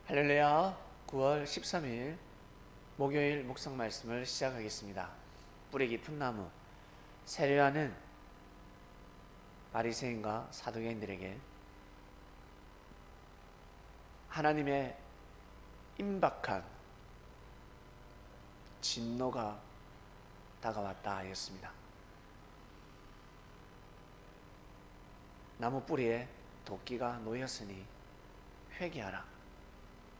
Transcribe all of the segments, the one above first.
할렐루야. 9월 13일 목요일 묵상 말씀을 시작하겠습니다. 뿌리 깊은 나무. 세례요한은 바리새인과 사두개인들에게 하나님의 임박한 진노가 다가왔다 하였습니다. 나무 뿌리에 도끼가 놓였으니 회개하라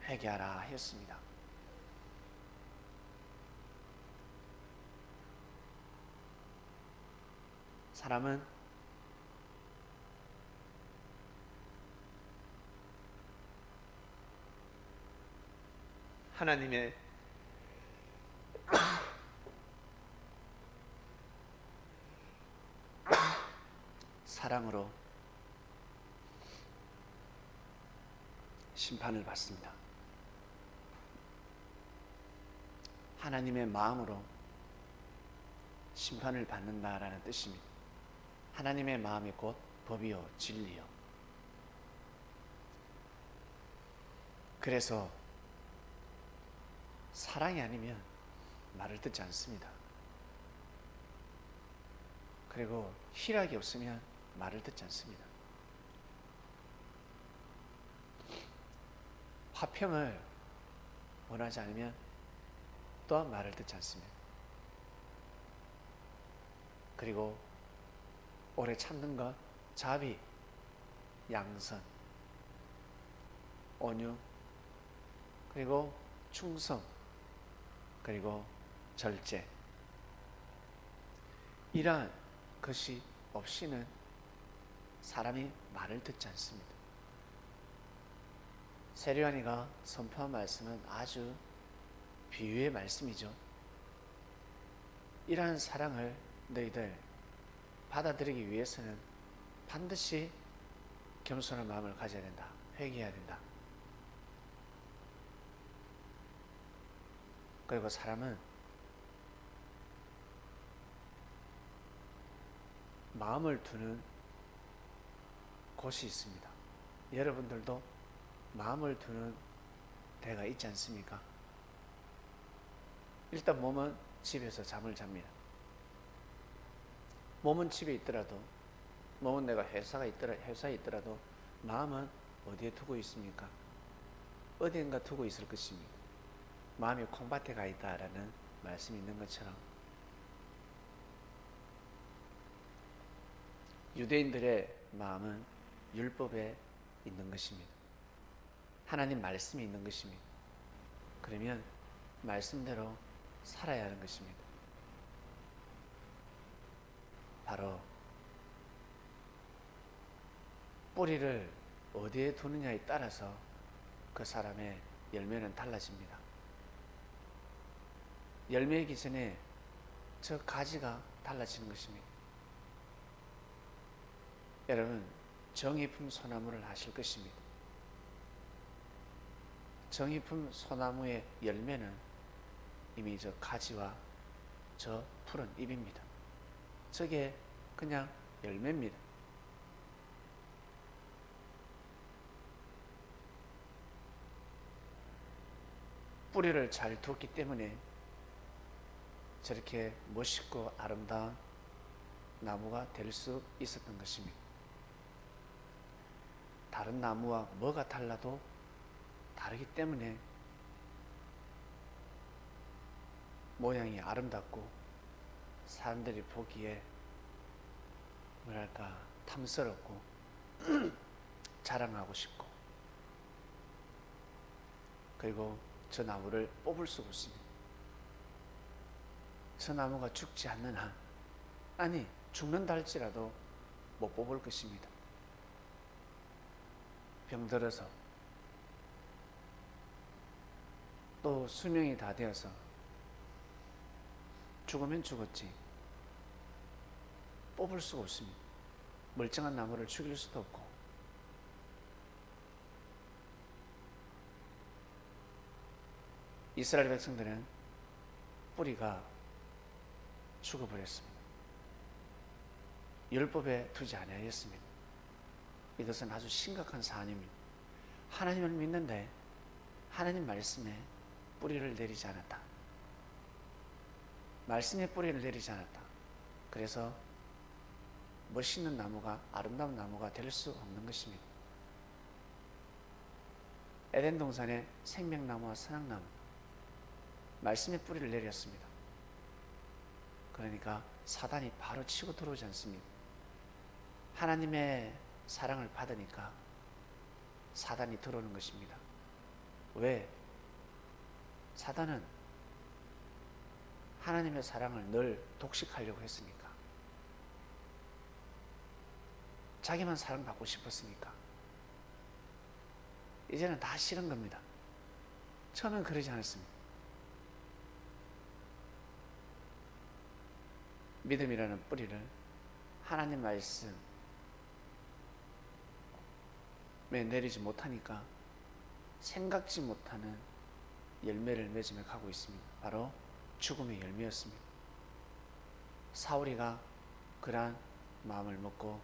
하였습니다. 사람은 하나님의 사랑으로 심판을 받습니다. 하나님의 마음으로 심판을 받는다라는 뜻입니다. 하나님의 마음이 곧 법이요 진리요. 그래서 사랑이 아니면 말을 듣지 않습니다. 그리고 희락이 없으면 말을 듣지 않습니다. 화평을 원하지 않으면 또한 말을 듣지 않습니다. 그리고 오래 참는 것, 자비, 양선, 온유, 그리고 충성, 그리고 절제. 이러한 것이 없이는 사람이 말을 듣지 않습니다. 세례요한이가 선포한 말씀은 아주 비유의 말씀이죠. 이러한 사랑을 너희들 받아들이기 위해서는 반드시 겸손한 마음을 가져야 된다. 회개해야 된다. 그리고 사람은 마음을 두는 곳이 있습니다. 여러분들도 마음을 두는 데가 있지 않습니까? 일단 몸은 집에서 잠을 잡니다. 몸은 집에 있더라도, 몸은 내가 회사에 있더라도 마음은 어디에 두고 있습니까? 어디인가 두고 있을 것입니다. 마음이 콩밭에 가 있다라는 말씀이 있는 것처럼 유대인들의 마음은 율법에 있는 것입니다. 하나님 말씀이 있는 것입니다. 그러면 말씀대로 살아야 하는 것입니다. 바로 뿌리를 어디에 두느냐에 따라서 그 사람의 열매는 달라집니다. 열매이기 전에 저 가지가 달라지는 것입니다. 여러분, 정의품 소나무를 아실 것입니다. 정의품 소나무의 열매는 이미 저 가지와 저 푸른 잎입니다. 저게 그냥 열매입니다. 뿌리를 잘 뒀기 때문에 저렇게 멋있고 아름다운 나무가 될 수 있었던 것입니다. 다른 나무와 뭐가 달라도 다르기 때문에 모양이 아름답고 사람들이 보기에 뭐랄까 탐스럽고 자랑하고 싶고, 그리고 저 나무를 뽑을 수가 없습니다. 저 나무가 죽지 않는 한, 아니 죽는다 할지라도 못 뽑을 것입니다. 병들어서 또 수명이 다 되어서 죽으면 죽었지 뽑을 수가 없습니다. 멀쩡한 나무를 죽일 수도 없고. 이스라엘 백성들은 뿌리가 죽어버렸습니다. 율법에 두지 아니하였습니다. 이것은 아주 심각한 사안입니다. 하나님을 믿는데 하나님 말씀에 뿌리를 내리지 않았다. 말씀에 뿌리를 내리지 않았다. 그래서 멋있는 나무가, 아름다운 나무가 될 수 없는 것입니다. 에덴 동산에 생명나무와 선악나무, 말씀의 뿌리를 내렸습니다. 그러니까 사단이 바로 치고 들어오지 않습니다. 하나님의 사랑을 받으니까 사단이 들어오는 것입니다. 왜? 사단은 하나님의 사랑을 늘 독식하려고 했으니까. 자기만 사랑받고 싶었으니까. 이제는 다 싫은 겁니다. 저는 그러지 않았습니다. 믿음이라는 뿌리를 하나님 말씀에 내리지 못하니까 생각지 못하는 열매를 맺으며 가고 있습니다. 바로 죽음의 열매였습니다. 사울이가 그러한 마음을 먹고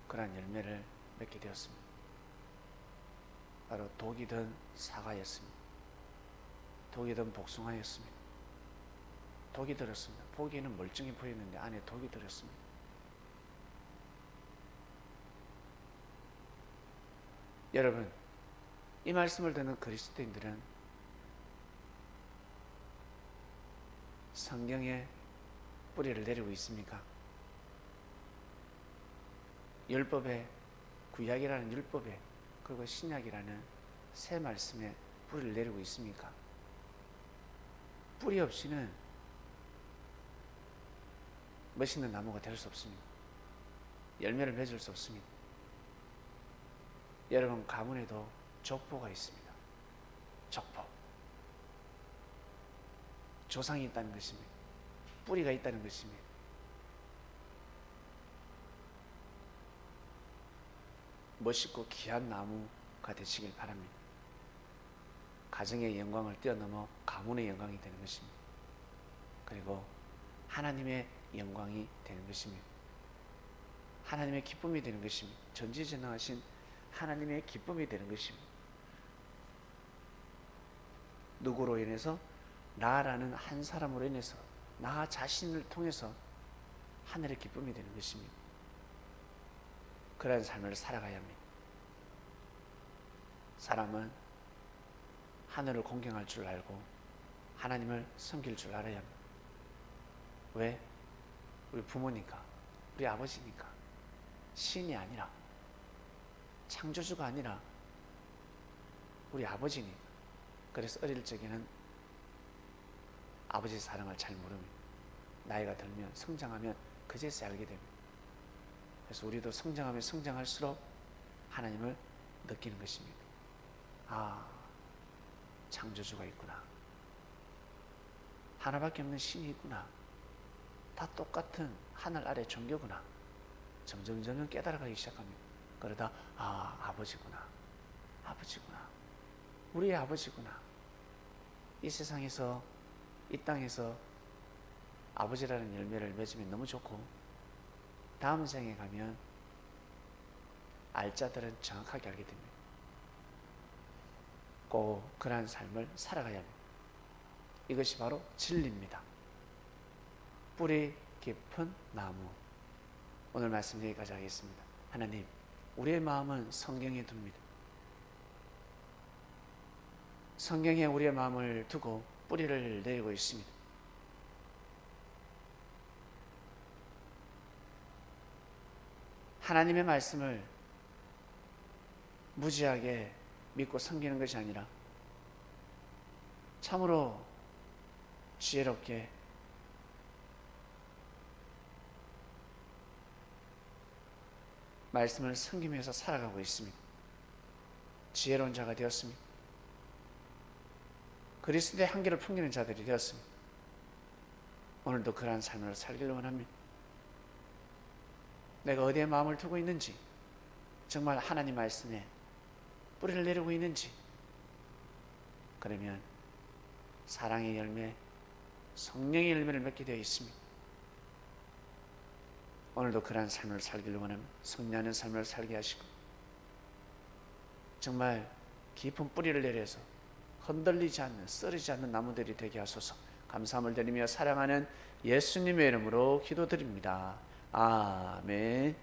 그러한 열매를 맺게 되었습니다. 바로 독이 든 사과였습니다. 독이 든 복숭아였습니다. 독이 들었습니다. 보기에는 멀쩡해 보였는데 안에 독이 들었습니다. 여러분, 이 말씀을 듣는 그리스도인들은 성경에 뿌리를 내리고 있습니까? 율법에, 구약이라는 율법에, 그리고 신약이라는 새 말씀에 뿌리를 내리고 있습니까? 뿌리 없이는 멋있는 나무가 될 수 없습니다. 열매를 맺을 수 없습니다. 여러분, 가문에도 족보가 있습니다. 족보. 조상이 있다는 것입니다. 뿌리가 있다는 것입니다. 멋있고 귀한 나무가 되시길 바랍니다. 가정의 영광을 뛰어넘어 가문의 영광이 되는 것입니다. 그리고 하나님의 영광이 되는 것입니다. 하나님의 기쁨이 되는 것입니다. 전지전능하신 하나님의 기쁨이 되는 것입니다. 누구로 인해서? 나라는 한 사람으로 인해서, 나 자신을 통해서 하늘의 기쁨이 되는 것입니다. 그런 삶을 살아가야 합니다. 사람은 하늘을 공경할 줄 알고 하나님을 섬길 줄 알아야 합니다. 왜? 우리 부모니까, 우리 아버지니까. 신이 아니라, 창조주가 아니라 우리 아버지니까. 그래서 어릴 적에는 아버지의 사랑을 잘 모릅니다. 나이가 들면, 성장하면 그제서야 알게 됩니다. 그래서 우리도 성장하면 성장할수록 하나님을 느끼는 것입니다. 아, 창조주가 있구나. 하나밖에 없는 신이 있구나. 다 똑같은 하늘 아래 종교구나. 점점 깨달아가기 시작합니다. 그러다 아버지구나. 아버지구나. 우리의 아버지구나. 이 세상에서, 이 땅에서 아버지라는 열매를 맺으면 너무 좋고, 다음 생에 가면 알자들은 정확하게 알게 됩니다. 꼭 그러한 삶을 살아가야 합니다. 이것이 바로 진리입니다. 뿌리 깊은 나무. 오늘 말씀 여기까지 하겠습니다. 하나님, 우리의 마음은 성경에 둡니다. 성경에 우리의 마음을 두고 뿌리를 내리고 있습니다. 하나님의 말씀을 무지하게 믿고 섬기는 것이 아니라 참으로 지혜롭게 말씀을 섬기면서 살아가고 있습니다. 지혜로운 자가 되었습니다. 그리스도의 한계를 풍기는 자들이 되었습니다. 오늘도 그러한 삶을 살기를 원합니다. 내가 어디에 마음을 두고 있는지, 정말 하나님 말씀에 뿌리를 내리고 있는지, 그러면 사랑의 열매, 성령의 열매를 맺게 되어 있습니다. 오늘도 그러한 삶을 살기를 원합니다. 승리하는 삶을 살게 하시고, 정말 깊은 뿌리를 내려서 흔들리지 않는, 쓰러지지 않는 나무들이 되게 하소서. 감사함을 드리며 사랑하는 예수님의 이름으로 기도드립니다. 아멘.